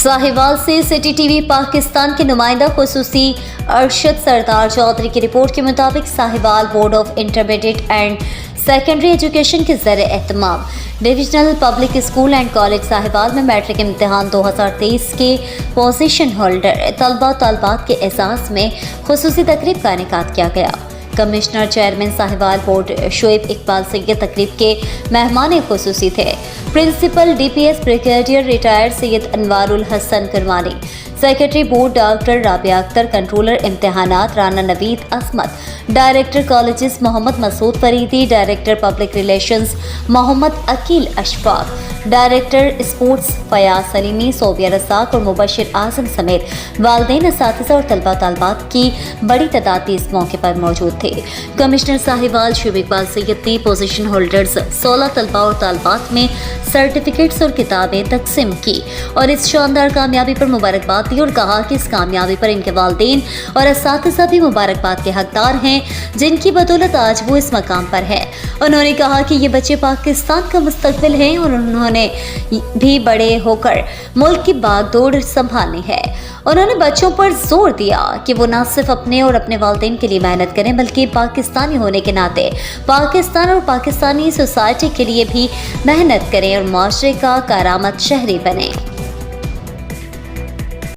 साहिवाल से city TV Pakistan के नुमाइंदा खुसूसी अरशद सरदार चौधरी की रिपोर्ट के मुताबिक Sahiwal board of intermediate and secondary education के ज़रिए एहतमाम divisional public school and college Sahiwal में मैट्रिक इम्तिहान 2023 के पोजीशन होल्डर तलबा तलबात के एजाज़ में खुसूसी तकरीब का इनेकाद किया गया। Commissioner chairman Sahiwal board Shoaib Iqbal Syed तकरीब के मेहमान खुसूसी थे। Principal DPS brigadier retired Syed Anwarul Hassan Karwani, secretary board doctor Rabia Akhtar, controller इम्तिहानात Rana Naveed Asmat, director colleges Muhammad Masood Faridi, director public relations Muhammad Aqeel Ashfaq, director sports Fayyaz Salimi, Sobia Razzaq और मुबशिर आजम समेत वालिदैन, असातिज़ा और तलबा तलबात की बड़ी तादाद भी इस मौके पर मौजूद थे। कमिश्नर साहिवाल शोएब इकबाल सैयद ने पोजीशन होल्डर्स 16 तलबा और तलबात में सर्टिफिकेट्स और किताबें तकसीम की और इस शानदार कामयाबी पर मुबारकबाद दी और कहा कि इस कामयाबी पर इनके वालिदैन और असातिज़ा भी मुबारकबाद के हकदार हैं, जिनकी बदौलत आज वो इस मकाम पर है। उन्होंने कहा कि ये बच्चे पाकिस्तान का मुस्तकबिल हैं और उन्होंने भी बड़े होकर मुल्क की बागडोर संभालनी है। उन्होंने बच्चों पर जोर दिया कि वो न सिर्फ अपने और अपने वालिदैन के लिए मेहनत करें, बल्कि पाकिस्तानी होने के नाते पाकिस्तान और पाकिस्तानी सोसाइटी के लिए भी मेहनत करें और माशरे का करामत शहरी बने।